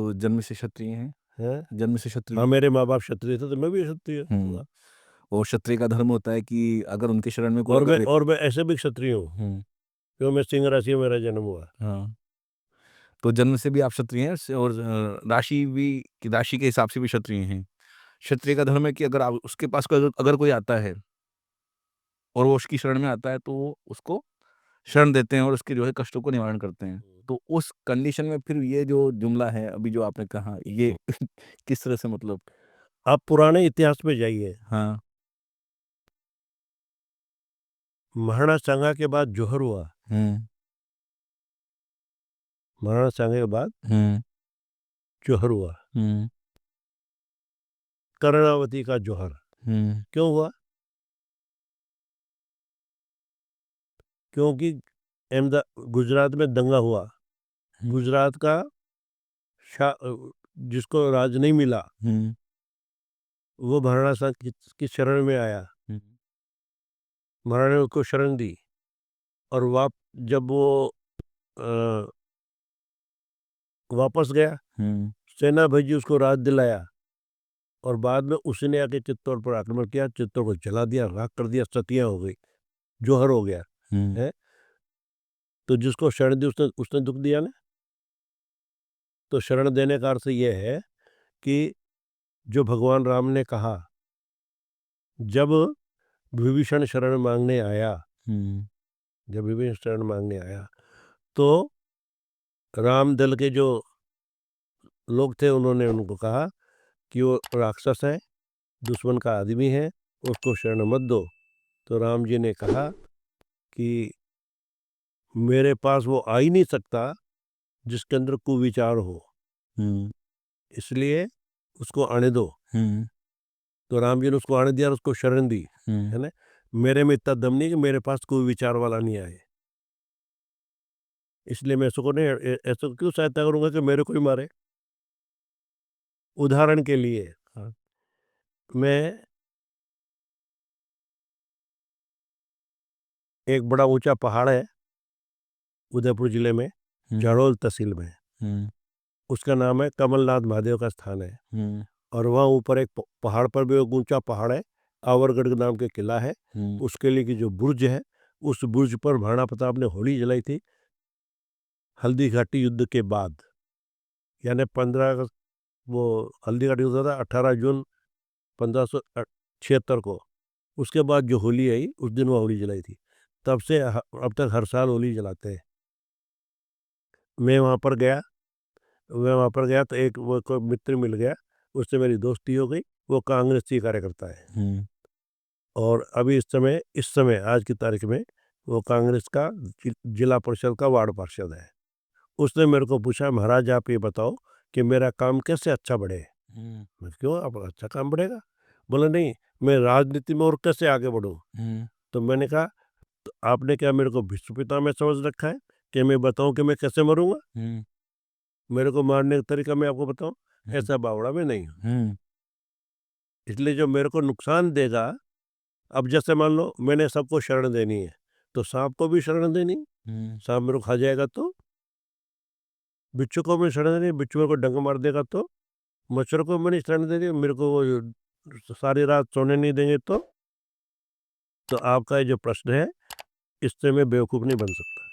तो जन्म से क्षत्रिय हैं? हैं? जन्म से क्षत्रिय? हाँ, मेरे माँ बाप क्षत्रिय थे तो मैं भी क्षत्रिय हूँ। और क्षत्रिय का धर्म होता है कि अगर उनके शरण में कोई और मैं ऐसे भी क्षत्रिय हूँ क्यों, मैं सिंह राशि में मेरा जन्म हुआ। हाँ, तो जन्म से भी आप क्षत्रिय हैं और राशि के हिसाब से भी क्षत्रिय हैं। क्षत्रिय का धर्म है कि अगर आप उसके पास अगर कोई आता है और वो उसकी शरण में आता है तो वो उसको शरण देते हैं और उसके जो है कष्टों को निवारण करते हैं। तो उस कंडीशन में फिर ये जो जुमला है अभी जो आपने कहा ये किस तरह से मतलब? आप पुराने इतिहास में जाइए। हाँ। महाराणा सांगा के बाद जौहर हुआ। महाराणा सांगा के बाद जौहर हुआ। कर्णावती का जौहर क्यों हुआ? क्योंकि गुजरात में दंगा हुआ। गुजरात का जिसको राज नहीं मिला वो महाराणा सांगा की शरण में आया। महाराणा ने उसको शरण दी और जब वो वापस गया सेना भेजी, उसको राज दिलाया और बाद में उसने आके चित्तौड़ पर आक्रमण किया, चित्तौड़ को जला दिया, राख कर दिया, सतिया हो गई, जौहर हो गया है। तो जिसको शरण दी उसने दुख दिया ना। तो शरण देने का अर्थ यह है कि जो भगवान राम ने कहा, जब विभीषण शरण मांगने आया तो राम दल के जो लोग थे उन्होंने उनको कहा कि वो राक्षस है, दुश्मन का आदमी है, उसको शरण मत दो। तो राम जी ने कहा कि मेरे पास वो आ ही नहीं सकता जिसके अंदर कुविचार हो, इसलिए उसको आने दो। तो राम जी ने उसको आने दिया और उसको शरण दी, है ना। मेरे में इतना दम नहीं कि मेरे पास कोई विचार वाला नहीं आए, इसलिए मैं इसको नहीं ऐसा क्यों सहायता करूंगा कि मेरे को ही मारे। उदाहरण के लिए मैं एक बड़ा ऊंचा पहाड़ है उदयपुर जिले में, जाड़ोल तहसील में, उसका नाम है कमलनाथ महादेव का स्थान है। और वहाँ ऊपर एक पहाड़ पर भी एक ऊंचा पहाड़ है, आवरगढ़ के नाम के किला है। उसके लिए की जो बुर्ज है, उस बुर्ज पर महाराणा प्रताप ने होली जलाई थी हल्दी घाटी युद्ध के बाद, यानी 15 अगस्त, वो हल्दी घाटी युद्ध था 18 जून 1576 को। उसके बाद जो होली आई उस दिन वो होली जलाई थी, तब से अब तक हर साल होली जलाते हैं। मैं वहाँ पर गया तो एक वो कोई मित्र मिल गया, उससे मेरी दोस्ती हो गई। वो कांग्रेसी कार्यकर्ता है और अभी इस समय आज की तारीख में वो कांग्रेस का जिला परिषद का वार्ड पार्षद है। उसने मेरे को पूछा, महाराज आप ये बताओ कि मेरा काम कैसे अच्छा बढ़े। मैं क्यों, आप अच्छा काम बढ़ेगा? बोला नहीं, मैं राजनीति में और कैसे आगे बढ़ूं। तो मैंने कहा, तो आपने क्या मेरे को विश्व पिता में समझ रखा है कि मैं बताऊं कि मैं कैसे मरूंगा? मेरे को मारने का तरीका मैं आपको बताऊं? ऐसा बावड़ा में नहीं हूं। इसलिए जो मेरे को नुकसान देगा, अब जैसे मान लो मैंने सबको शरण देनी है तो सांप को भी शरण देनी, सांप मेरे को खा जाएगा तो, बिच्छू को भी शरण देनी, बिच्छू मेरे को डंक मार देगा तो, मच्छर को मैंने शरण देनी, मेरे को वो सारी रात सोने नहीं देंगे तो आपका ये जो प्रश्न है इससे मैं बेवकूफ़ नहीं बन सकता।